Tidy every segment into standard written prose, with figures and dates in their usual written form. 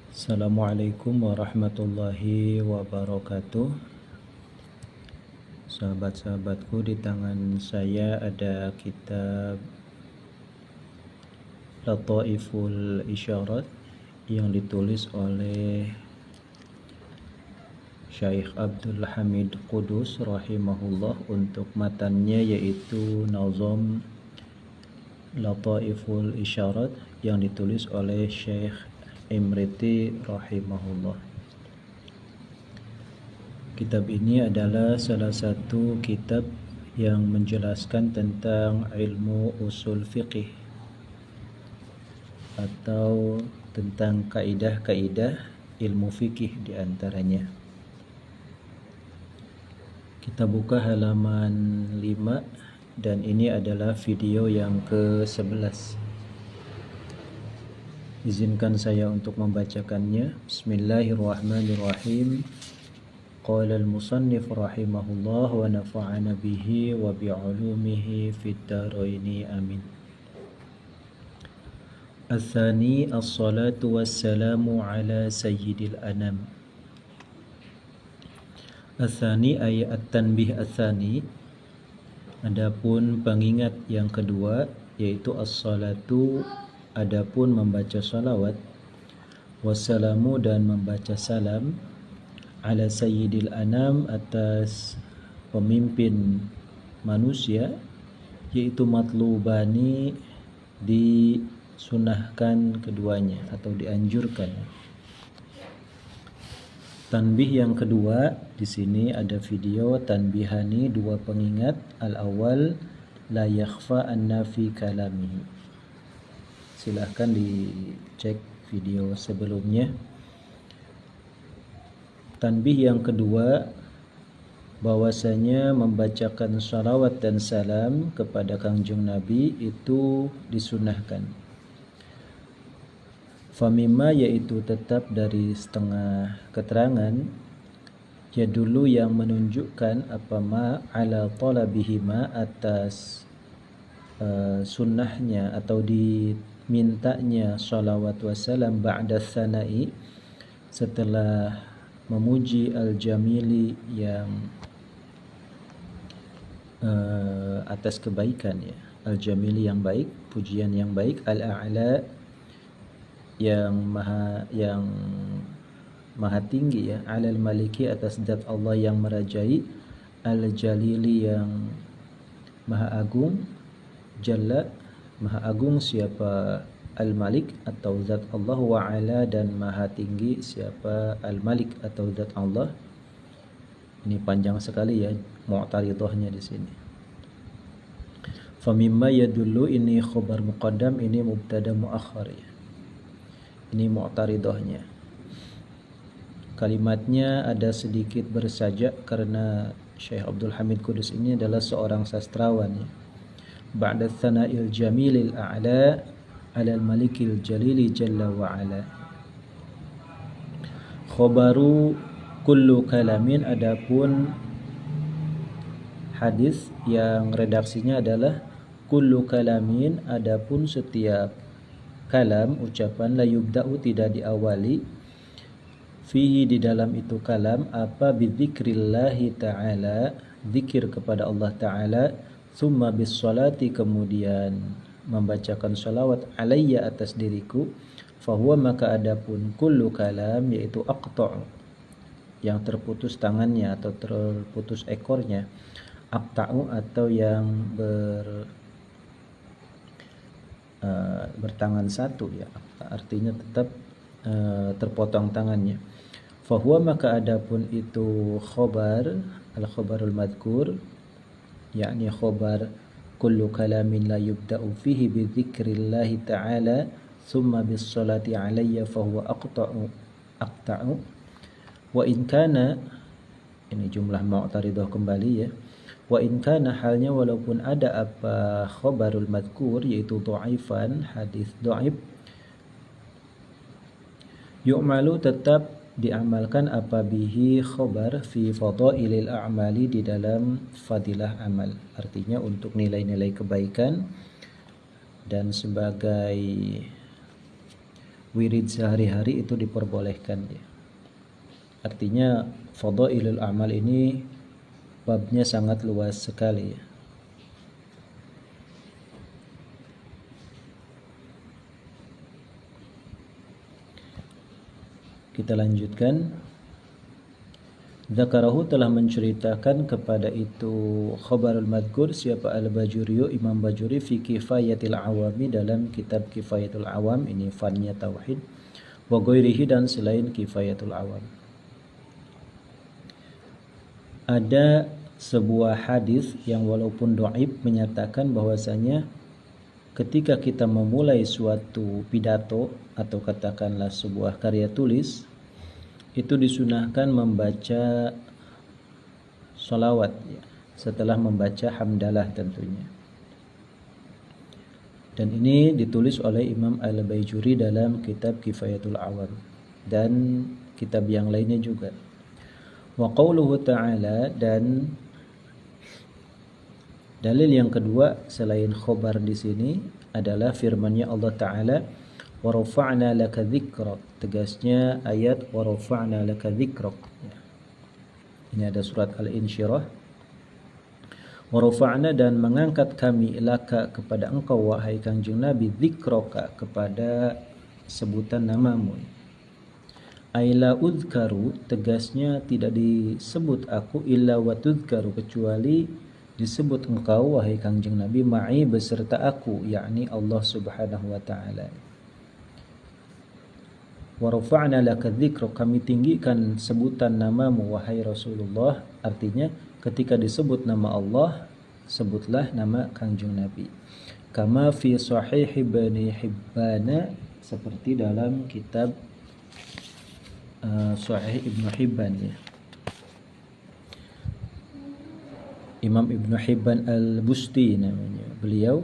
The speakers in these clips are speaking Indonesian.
Assalamualaikum warahmatullahi wabarakatuh. Sahabat-sahabatku, di tangan saya ada kitab Lataiful Isyarat yang ditulis oleh Syekh Abdul Hamid Qudus rahimahullah. Untuk matannya yaitu Nazam Lataiful Isyarat yang ditulis oleh Syekh Imriti rahimahullah. Kitab ini adalah salah satu kitab yang menjelaskan tentang ilmu usul fiqih atau tentang kaidah-kaidah ilmu fikih di antaranya. Kita buka halaman 5 dan ini adalah video yang ke-11. Izinkan saya untuk membacakannya. Bismillahirrahmanirrahim. Qala al-musannif rahimahullah wa nafa'ana bihi wa bi'ulumihi fid dharaini amin. Al-thani as-salatu wassalamu ala sayyidil anam. Al-thani ay at-tanbih al-thani, adapun pengingat yang kedua yaitu as-salatu, adapun membaca salawat, wassalamu dan membaca salam, ala sayyidil anam atas pemimpin manusia, yaitu matlubani disunahkan keduanya atau dianjurkan. Tanbih yang kedua, di sini ada video tanbihani, dua pengingat. Al-awwal la yakhfa anna fi kalamihi. Silahkan dicek video sebelumnya. Tanbih yang kedua, bahwasanya membacakan salawat dan salam kepada Kangjeng Nabi itu disunahkan. Famima, yaitu tetap dari setengah keterangan, ya dulu yang menunjukkan apa ma ala talabihima, atas sunnahnya atau dimintanya salawat wassalam ba'da tsanai, setelah memuji al-jamili yang atas kebaikan, ya, al-jamili yang baik, pujian yang baik, al-a'la yang maha tinggi, ya, alal maliki atas zat Allah yang merajai, al-jalili yang maha agung, jalla maha agung siapa al-malik atau zat Allah, wa ala dan maha tinggi siapa al-malik atau zat Allah. Ini panjang sekali, ya, mu'taridahnya di sini. Famimma yadullu, ini khabar muqaddam, ini mubtada muakhar, ya. Ini mu'taridahnya. Kalimatnya ada sedikit bersajak karena Syekh Abdul Hamid Qudus ini adalah seorang sastrawan, ya. Ba'da tsana'il jamilil a'la alal malikil jalili jalla wa ala. Khobaru kullu kalamin, adapun hadis yang redaksinya adalah kullu kalamin, adapun setiap kalam, ucapan, la yubda'u tidak diawali, fihi di dalam itu kalam, apa bidzikrillahi ta'ala, zikir kepada Allah ta'ala, thumma bis salati, kemudian membacakan salawat, alayya atas diriku, fahuwa maka adapun kullu kalam, yaitu aqta', yang terputus tangannya atau terputus ekornya, aqta'u atau yang bertangan satu, ya, artinya tetap terpotong tangannya. Fahuwa maka adapun itu khobar, al-khobarul madhkur, yakni khobar kullu kalamin la yubda'u fihi bi dzikrillahi ta'ala thumma bis salati alayya fahuwa aqta'u. Wa in kana, ini jumlah mu'taridah kembali, ya. Wa in kana, halnya walaupun ada apa khobarul madhkur, yaitu dhaifan, hadis dhaif, yu'malu tetap diamalkan apa bihi khobar fi fadailil a'mali, di dalam fadilah amal, artinya untuk nilai-nilai kebaikan dan sebagai wirid sehari-hari itu diperbolehkan ya. Artinya fadhailul amal ini babnya sangat luas sekali ya. Kita lanjutkan. Zakarahu telah menceritakan kepada itu khabarul madhkur siapa al-Bajuri, Imam Bajuri fi Kifayatil Awami dalam kitab Kifayatul Awam, ini fannya tauhid, wa ghairihi dan selain Kifayatul Awam. Ada sebuah hadis yang walaupun dhaif menyatakan bahwasanya ketika kita memulai suatu pidato atau katakanlah sebuah karya tulis, itu disunahkan membaca sholawat ya, setelah membaca hamdalah tentunya. Dan ini ditulis oleh Imam Al-Bajuri dalam kitab Kifayatul Awam dan kitab yang lainnya juga. Wa qauluhu ta'ala, dan dalil yang kedua selain khobar di sini adalah firman-Nya Allah Ta'ala, wa rafa'na laka dzikrak. Tegasnya ayat wa rafa'na laka dzikrak. Ini ada surat Al-Insyirah. Wa rafa'na, dan mengangkat kami laka kepada engkau wahai Kanjeng Nabi, dzikraka kepada sebutan namamu. Aila udhkaru, tegasnya tidak disebut aku illa wa tudhkaru, kecuali disebut engkau wahai Kanjeng Nabi ma'i beserta aku, yakni Allah Subhanahu wa taala. Wa rafa'na laka dzikrak, kami tinggikan sebutan namamu wahai Rasulullah. Artinya ketika disebut nama Allah, sebutlah nama Kanjeng Nabi. Kama fi sahih Ibnu Hibban, seperti dalam kitab Sahih Ibnu Hibban ya. Imam Ibnu Hibban Al-Busti namanya. Beliau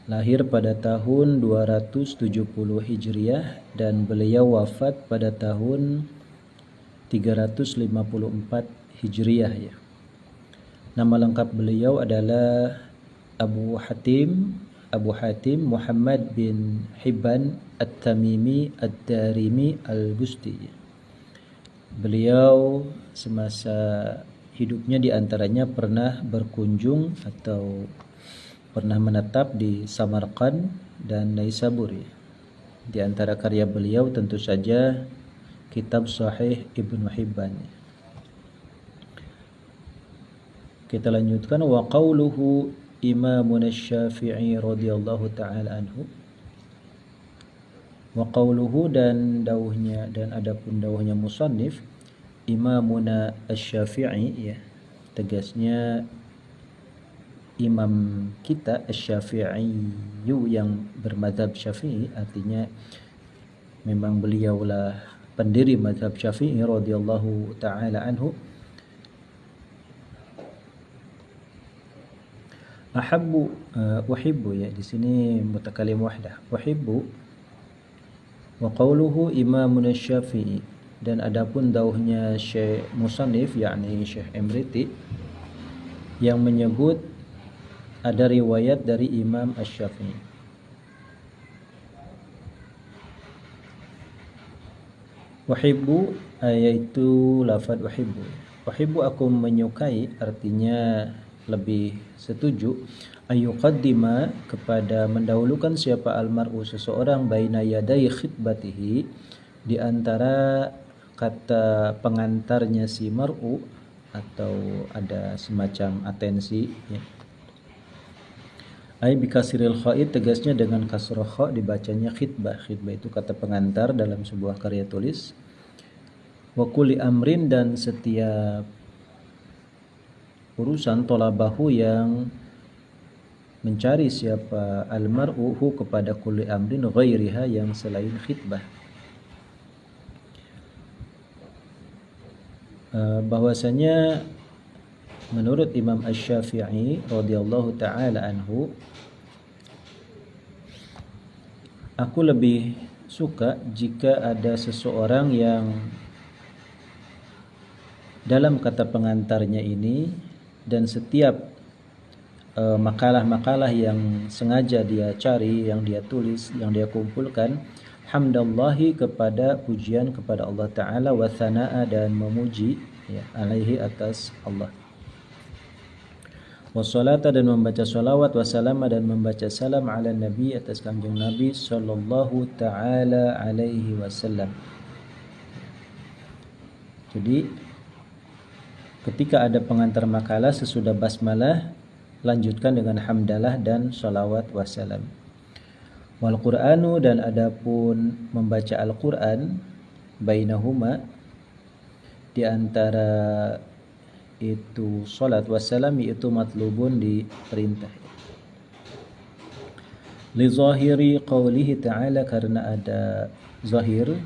lahir pada tahun 270 Hijriah dan beliau wafat pada tahun 354 Hijriah ya. Nama lengkap beliau adalah Abu Hatim Muhammad bin Hibban At-Tamimi Ad-Darimi Al-Busti. Beliau semasa hidupnya diantaranya pernah berkunjung atau pernah menetap di Samarkand dan Naisabur. Di antara karya beliau tentu saja kitab Sahih Ibnu Hibban. Kita lanjutkan. Wa qauluhu Imamun Asy-Syafi'i radhiyallahu taala anhu. Wa qauluhu, dan dauhnya, dan adapun dauhnya musannif, Imamuna Asy-Syafi'i ya, tegasnya imam kita Asy-Syafi'i yang bermadzhab Syafi'i, artinya memang beliaulah pendiri mazhab Syafi'i radhiyallahu taala anhu. Uhibbu ya, di sini mutakalim wahdah. Uhibbu. Wa qauluhu Imamun Asy-Syafi'i, dan adapun dauhnya Syekh Musannif yakni Syekh Imriti yang menyebut ada riwayat dari Imam Asy-Syafi'i. Uhibbu yaitu lafaz uhibbu. Uhibbu, aku menyukai, artinya lebih setuju, ayuqaddima, kepada mendahulukan siapa almar'u seseorang, baina yaday khitbatihi, di antara kata pengantarnya si mar'u, atau ada semacam atensi ya. Ai bikasril kha'i, tegasnya dengan kasrah kha dibacanya khitbah. Khitbah itu kata pengantar dalam sebuah karya tulis. Wa kulli amrin, dan setiap urusan, tolabahu yang mencari siapa almar'u kepada kulli amrin ghairiha, yang selain khitbah. Bahwasanya menurut Imam Asy-Syafi'i radhiyallahu taala anhu, aku lebih suka jika ada seseorang yang dalam kata pengantarnya ini, dan setiap makalah-makalah yang sengaja dia cari, yang dia tulis, yang dia kumpulkan, hamdallahi kepada pujian kepada Allah Ta'ala, wa thana'a dan memuji ya, alaihi atas Allah, wassalata dan membaca salawat, wassalama dan membaca salam ala nabi atas kanjeng Nabi sallallahu ta'ala alaihi wasallam. Jadi ketika ada pengantar makalah sesudah basmalah, lanjutkan dengan hamdalah dan salawat wassalam. Wal Qur'anu dan adapun membaca Al-Qur'an, bainahuma di antara itu salat wassalam itu matlubun diperintah. Li zahiri qawlihi ta'ala, karena ada zahir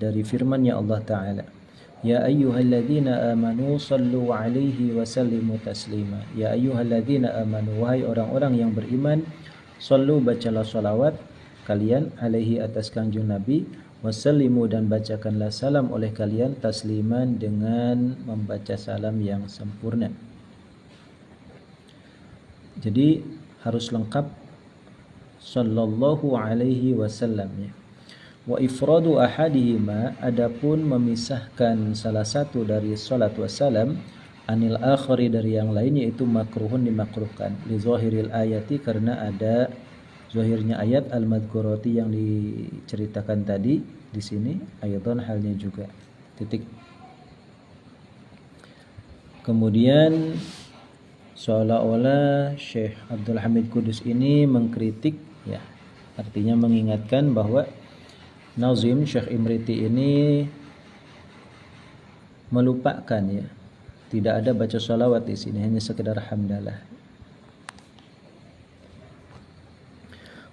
dari firman-Nya Allah Ta'ala, ya ayyuhalladzina amanu sallu alaihi wa sallimu taslima. Ya ayyuhalladzina amanu, wahai orang-orang yang beriman, sallu bacalah salawat kalian alaihi atas kanjeng Nabi, wasallimu dan bacakanlah salam oleh kalian, tasliman dengan membaca salam yang sempurna. Jadi harus lengkap sallallahu alaihi wasallam ya. Wa ifradu ahadihima, adapun memisahkan salah satu dari salat wassalam, anil akhari dari yang lain, yaitu makruhun dimakruhkan, li zahiril ayati karena ada zahirnya ayat al-madhkurati yang diceritakan tadi di sini, ayatan halnya juga. Titik. Kemudian seolah-olah Syekh Abdul Hamid Kudus ini mengkritik ya, artinya mengingatkan bahwa Nazim Syekh Imriti ini melupakan ya, tidak ada baca salawat di sini, hanya sekedar hamdalah.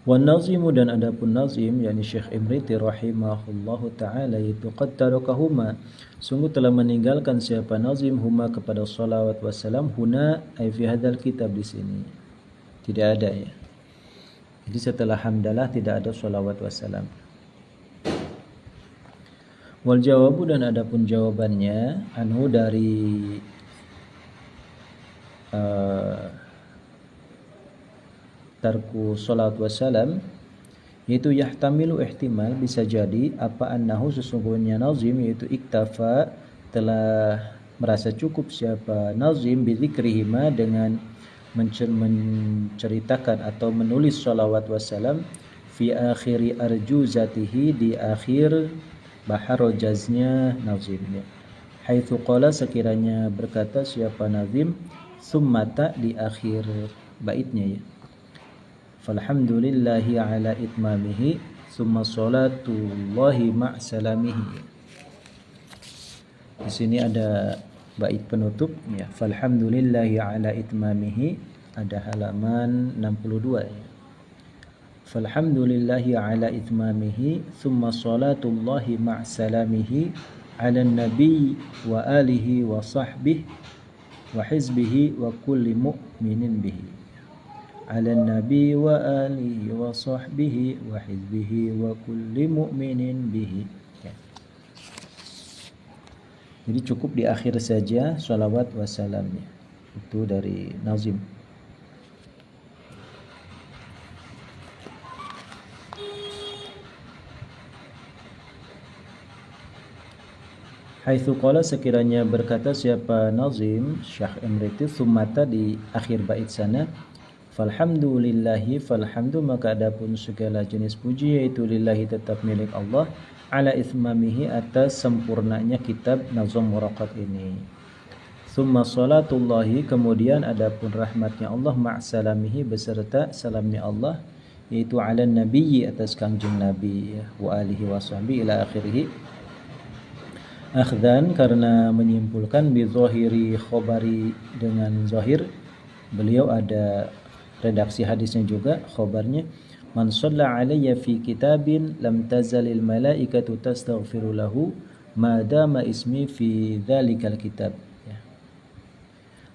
Wan nazimu dan adapun nazim, yakni Syekh Imriti rahimahullahu taala, itu qad tarakahuma, sungguh telah meninggalkan siapa nazim huma kepada salawat wassalam, huna ay fi hadzal kitab, di sini tidak ada ya. Jadi setelah hamdalah tidak ada salawat wassalam. Wal jawabu dan adapun jawabannya, anhu dari tarku salat wassalam, yaitu yahtamilu ihtimal, bisa jadi apa annahu sesungguhnya nazim, yaitu iktafa telah merasa cukup siapa nazim bidzikrihima dengan menceritakan atau menulis salawat wassalam fi akhiri arjuzatihi, di akhir bahar rojaznya nazimnya, haitsu qala sekiranya berkata siapa nazim, summata di akhir baitnya ya, falhamdulillahi ala itmamihi summa salatullahi ma'salamihi. Di sini ada bait penutup ya, falhamdulillahi ala itmamihi, ada halaman 62 ya. Falhamdulillahi ala itmamihi summa salatullahi ma'salamihi ala nabi wa alihi wa sahbihi wa hizbihi wa kulli mu'minin bihi, ala nabi wa alihi wa sahbihi wa hizbihi wa kulli mu'minin bihi ya. Jadi cukup di akhir saja salawat wassalamnya, itu dari nazim. Haitsu qala sekiranya berkata siapa nazim Syekh Imriti, summata di akhir bait sana, falhamdulillahi, falhamdu maka adapun segala jenis puji yaitu lillahi tetap milik Allah, ala ithmamihi atas sempurnanya kitab nazam muraqat ini, summa salatullahi kemudian adapun rahmatnya Allah, ma'salamihi beserta salamnya Allah, yaitu ala nabiyyi atas kanjeng Nabi wa alihi wa sahbihi ila akhirih, akhdan karena menyimpulkan bi zahiri khobari, dengan zahir beliau ada redaksi hadisnya juga, khobarnya, man shalla alayya fi kitabin lam tazalil malaikatu tastaghfiru lahu ma dama ismi fi dzalikal kitab ya.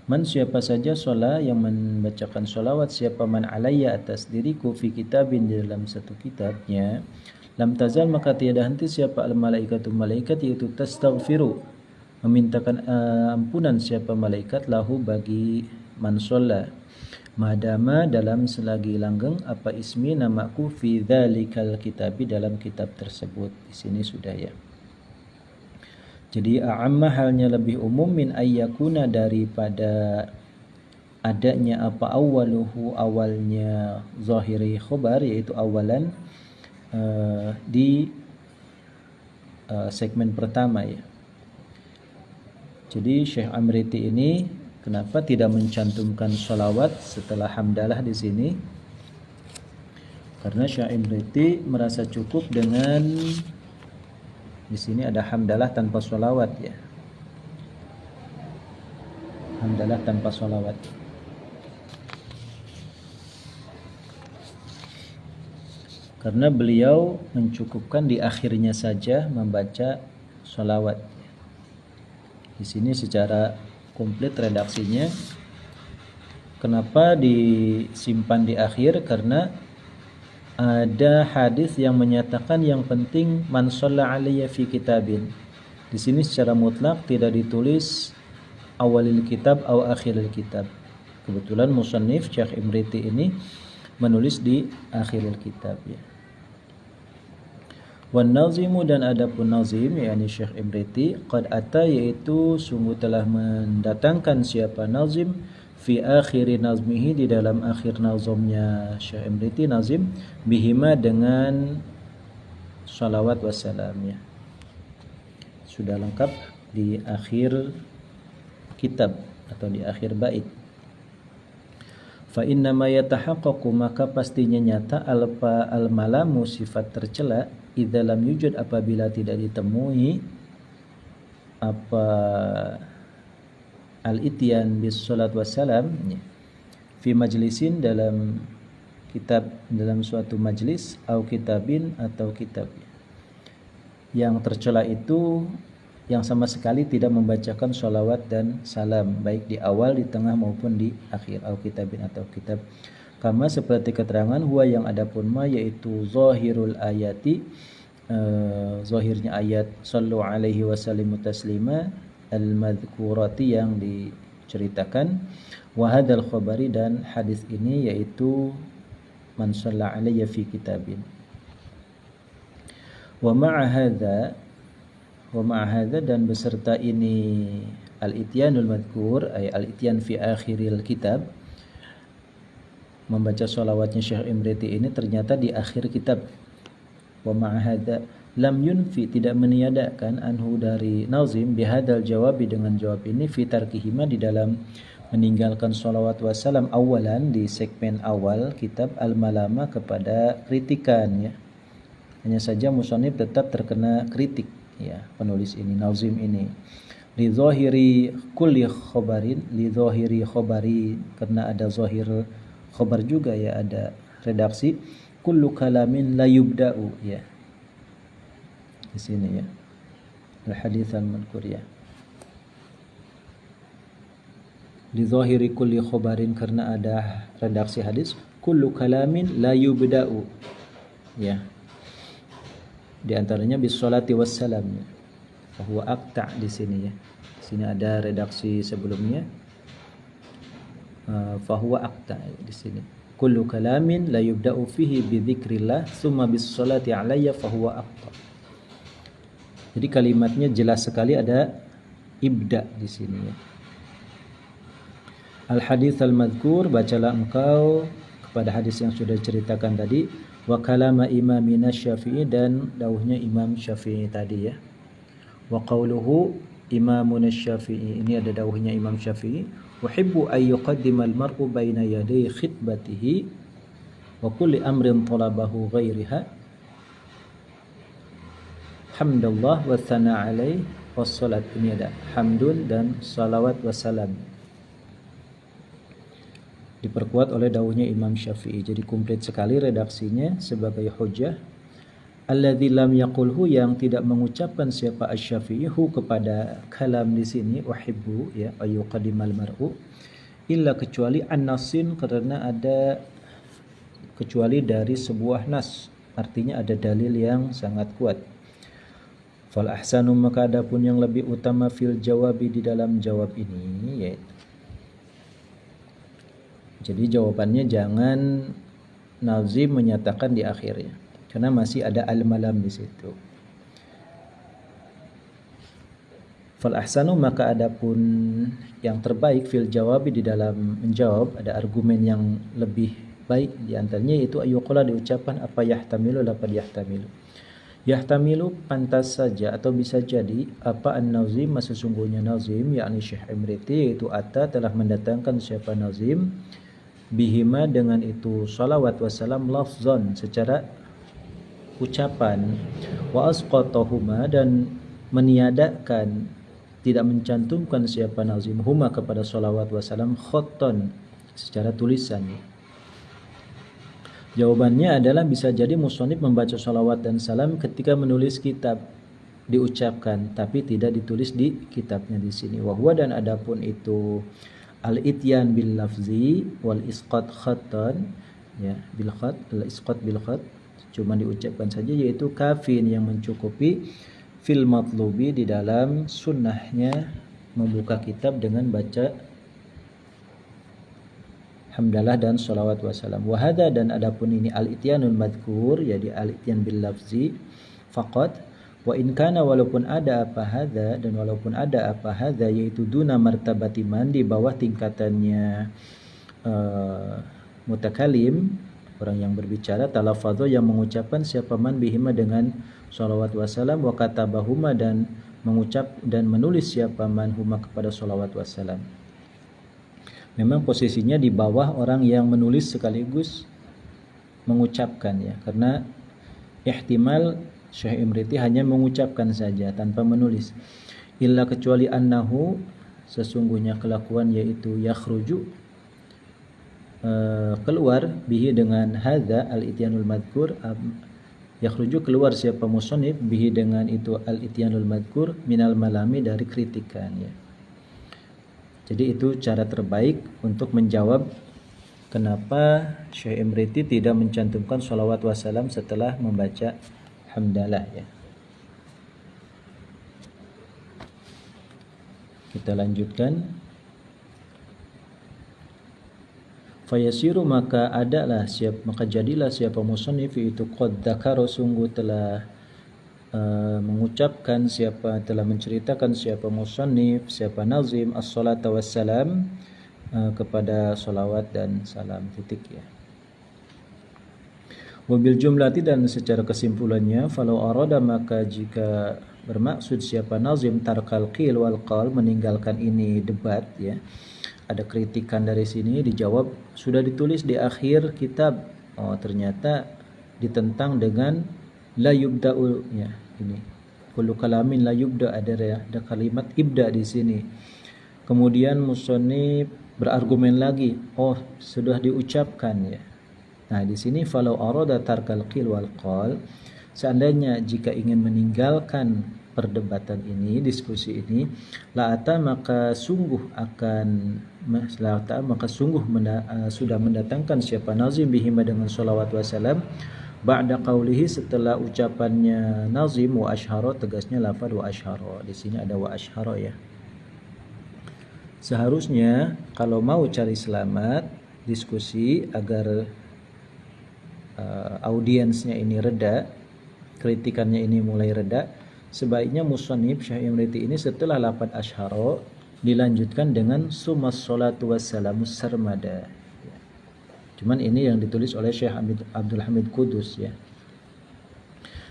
Man siapa saja sholat yang membacakan sholawat, siapa man alayya atas diriku, fi kitabin di dalam satu kitabnya, lam tazal maka tiada henti siapa al malaikatu malaikat, yaitu tastaghfiru memintakan ampunan siapa malaikat, lahu bagi man sholla, madama dalam selagi langgeng apa ismi namaku fi dzalikal kitabi dalam kitab tersebut. Di sini sudah ya. Jadi a'amma halnya lebih umum min ayyakuna daripada adanya apa awaluhu awalnya zahiri khobar yaitu awalan di segmen pertama ya. Jadi Syekh Amriti ini kenapa tidak mencantumkan sholawat setelah hamdalah di sini? Karena Syekh Amriti merasa cukup dengan di sini ada hamdalah tanpa sholawat ya. Hamdalah tanpa sholawat. Karena beliau mencukupkan di akhirnya saja membaca sholawat. Di sini secara komplit redaksinya. Kenapa disimpan di akhir? Karena ada hadis yang menyatakan yang penting man shalla alayya fi kitabin. Di sini secara mutlak tidak ditulis awalil kitab atau akhiril kitab. Kebetulan musannif Syekh Imriti ini menulis di akhiril kitab ya. Wan nazimu dan adapun nazim yakni Syekh Imriti qad ata yaitu sungguh telah mendatangkan siapa nazim fi akhiri nazmihi di dalam akhir nazamnya Syekh Imriti nazim bihima dengan salawat wassalam ya. Sudah lengkap di akhir kitab atau di akhir bait. Fa inna ma yatahaqqaqu maka pastinya nyata al-malamu sifat tercela idza lam yujad apabila tidak ditemui apa al-ityan bis salat wassalam fi majlisin dalam kitab dalam suatu majlis atau kitabin atau kitab yang tercela itu yang sama sekali tidak membacakan sholawat dan salam baik di awal, di tengah maupun di akhir atau kitabin atau kitab. Kama seperti keterangan huwa yang adapun ma yaitu zahirul ayati zahirnya ayat sallu alaihi wasallimu taslima al-madhkurati yang diceritakan wa hadzal khabari dan hadis ini yaitu man shalla alayya fi kitabin. Wa ma'a hadza dan beserta ini al-ityanul madhkur ay al-ityan fi akhiril kitab membaca sholawatnya Syekh Imriti ini ternyata di akhir kitab. Wa ma'a hadza lam yunfi tidak meniadakan anhu dari nazim bihadzal jawabi dengan jawab ini fi tarkihima di dalam meninggalkan sholawat wassalam awalan di segmen awal kitab al-malama kepada kritikan ya. Hanya saja musannif tetap terkena kritik ya penulis ini nazim ini li zahiri kulli khabarin li zahiri khabari karena ada zahir khabar juga ya ada redaksi kullu kalamin la yubda'u ya di sini ya al hadits al madhkur ya li zahiri kulli khabarin karena ada redaksi hadis kullu kalamin la yubda'u ya. Di antaranya bis sholati wassalam ya. Bahwa aqta di sini ya. Di sini ada redaksi sebelumnya. Fahuwa aqta di sini. Kullu kalamin la yubda'u fihi bi dzikrillah tsumma bis sholati alayya fahuwa aqta. Jadi kalimatnya jelas sekali ada ibda di sini ya. Al hadits al madhkur bacalah engkau kepada hadis yang sudah diceritakan tadi. Wa kalama imamina Syafi'i dan dawuhnya Imam Syafi'i tadi ya. Wa qauluhu imamuna Syafi'i ini ada dawuhnya Imam Syafi'i uhibbu ay yuqaddima al-mar'u baina yaday khitbatihi wa kulli amrin talabahu ghairiha hamdallah wa thana alaih wassalat ini ada hamdun dan salawat wassalam diperkuat oleh dawuhnya Imam Syafi'i. Jadi komplit sekali redaksinya sebagai hujjah. Alladzi lam yaqulhu yang tidak mengucapkan siapa asy-Syafi'i hu kepada kalam di sini uhibbu ya ayyuqaddimal mar'u illa kecuali an-nasin karena ada kecuali dari sebuah nas artinya ada dalil yang sangat kuat. Fal ahsanu maka adapun yang lebih utama fil jawabi di dalam jawab ini yaitu Jadi jawabannya jangan nazim menyatakan di akhirnya, karena masih ada al-malam di situ. Fal ahsanu, maka adapun yang terbaik fil jawabi di dalam menjawab, ada argumen yang lebih baik di antaranya yaitu ayyuqala, diucapkan apa yahtamilu, lafaz yahtamilu. Yahtamilu pantas saja atau bisa jadi apa an-nazim, sesungguhnya nazim yakni Syekh Imriti, yaitu ata telah mendatangkan siapa nazim bihima dengan itu salawat wassalam lafzan secara ucapan, wa asqatahuma dan meniadakan, tidak mencantumkan siapa nazim huma kepada salawat wassalam khotton secara tulisan. Jawabannya adalah bisa jadi musonif membaca salawat dan salam ketika menulis kitab, diucapkan tapi tidak ditulis di kitabnya di sini. Wahwa, dan adapun itu al-ityan bil lafzi wal isqat khattan, ya, bil khat, al isqat bil khat, cuma diucapkan saja, yaitu kafin yang mencukupi fil matlubi di dalam sunnahnya membuka kitab dengan baca hamdalah dan salawat wassalam. Wahada, dan adapun ini al-ityanul madhkur, jadi al-ityan bil lafzi faqat, wa in kana, walaupun ada apa hadza, dan walaupun ada apa hadza, yaitu duna martabati man, di bawah tingkatannya mutakalim, orang yang berbicara, talafadho yang mengucapkan siapa man bihima dengan salawat wassalam, wa katabahuma dan mengucap dan menulis siapa man huma kepada salawat wassalam. Memang posisinya di bawah orang yang menulis sekaligus mengucapkan, ya, karena ihtimal Syekh Imriti hanya mengucapkan saja tanpa menulis. Illa, kecuali annahu, sesungguhnya kelakuan yaitu yakhruju keluar bihi dengan hadza al-ityanul madhkur, yakhruju keluar siapa musannif bihi dengan itu al-ityanul madhkur minal malami, dari kritikan, ya. Jadi itu cara terbaik untuk menjawab kenapa Syekh Imriti tidak mencantumkan sholawat wassalam setelah membaca hamdalah, ya. Kita lanjutkan. Fayasiru, maka jadilah siapa musannif itu qad dzakara, sungguh telah mengucapkan, telah menceritakan siapa musannif, siapa nazim as-salata wassalam, kepada salawat dan salam, titik, ya. Wabil jumlati, dan secara kesimpulannya, falau arada, maka jika bermaksud siapa nazim tarkal qil wal qal, meninggalkan ini debat, ya, ada kritikan dari sini, dijawab sudah ditulis di akhir kitab. Oh, ternyata ditentang dengan la yubda'u, ya, ini kullu kalamin la yubda, ada kalimat ibda di sini. Kemudian musannif berargumen lagi, oh sudah diucapkan, ya. Nah, di sini falau arada tarkal qil wal qal, seandainya jika ingin meninggalkan perdebatan ini, diskusi ini, maka sungguh sudah mendatangkan siapa nazim bihima dengan salawat wassalam ba'da qaulihi, setelah ucapannya nazim, wa ashhara, tegasnya lafaz wa ashhara. Di sini ada wa ashhara, ya. Seharusnya kalau mau cari selamat diskusi agar audiensnya ini reda, kritikannya ini mulai reda, sebaiknya musannif Syekh Imriti ini setelah lafaz ashhara dilanjutkan dengan summas salatu wassalamus sarmada. Cuman ini yang ditulis oleh Syekh Abdul Hamid Kudus, ya.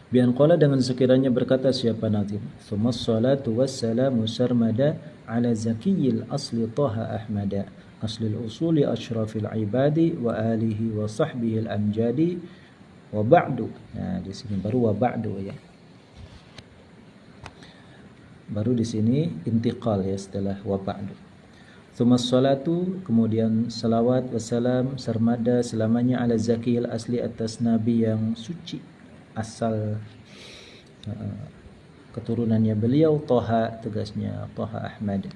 Bian qala, dengan sekiranya berkata siapa nazim, summas salatu wassalamus sarmada ala zakiyil asli Taha Ahmada aslil usuli asyrafil ibadi wa alihi wa sahbihi al-amjadi wa ba'du. Nah, di sini baru wa ba'du, ya. Baru di sini intiqal, ya, setelah wa ba'du. Tsumas salatu, kemudian salawat wassalam sarmada selamanya ala zakiyil asli, atas nabi yang suci asal keturunannya beliau, Taha, tegasnya Taha Ahmad,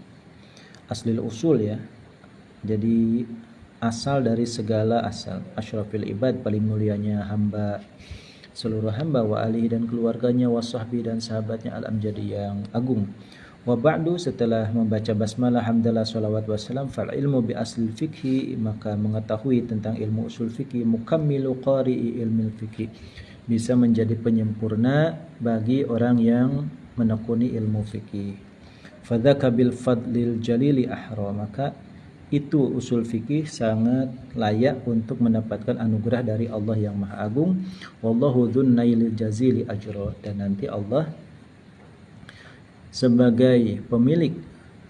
aslil usul, ya. Jadi asal dari segala asal, asyrafil ibad, paling mulianya hamba, seluruh hamba, wa alihi, dan keluarganya, wa sahbi, dan sahabatnya, al-amjadi, yang agung, Wa ba'du, setelah membaca basmalah, hamdalah, salawat wassalam, fal ilmu bi asli fikhi, maka mengetahui tentang ilmu usul fikih, mukammilu qari'i ilmu fikih, bisa menjadi penyempurna bagi orang yang menekuni ilmu fikih. Fadzaka bil fadlil jalili ahra, maka itu usul fikih sangat layak untuk mendapatkan anugerah dari Allah yang Maha Agung. Wallahu dzun nailil jazili ajra, dan nanti Allah sebagai pemilik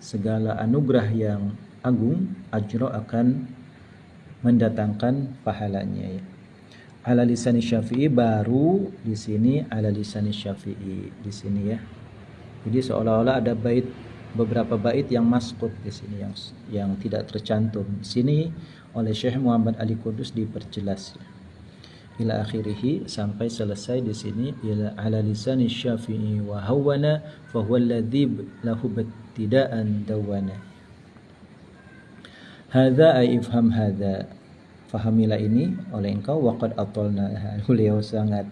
segala anugerah yang agung, ajro akan mendatangkan pahalanya, ya. Ala lisan Syafi'i, baru di sini ala lisan Syafi'i di sini, ya. Jadi seolah-olah ada beberapa bait yang maskut di sini, yang tidak tercantum. Di sini oleh Syekh Muhammad Ali Kudus diperjelas, ya. Ila akhirih, sampai selesai di sini, ila ala lisan Syafi'i wa hawana fa huwa alladhi lahu ibtida'an dawana. Hadza ay ifham hadza, fahamilah ini oleh engkau. Waqad atolna, beliau sangat,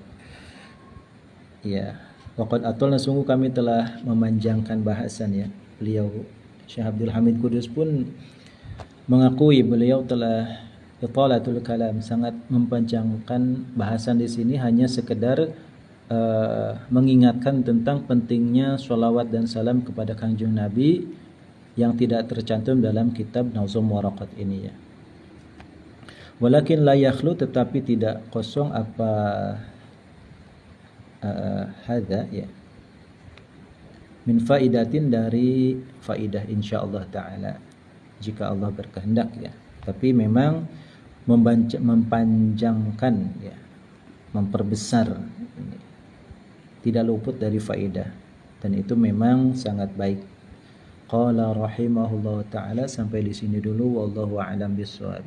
ya, waqad atolna, sungguh kami telah memanjangkan bahasan, ya. Beliau Syekh Abdul Hamid Kudus pun mengakui beliau telah italatul kalam, sangat mempanjangkan bahasan di sini, hanya sekedar mengingatkan tentang pentingnya sholawat dan salam kepada Kanjeng Nabi yang tidak tercantum dalam kitab Nazm Waraqat ini, ya. Walakin la yakhlu, tetapi tidak kosong apa hadza, ya, min faidatin, dari faidah insyaallah taala, jika Allah berkehendak, ya. Tapi memang mempanjangkan, ya, memperbesar, tidak luput dari faidah, dan itu memang sangat baik. Qala rahimahullah taala, sampai di sini dulu, wallahu a'lam bishawab.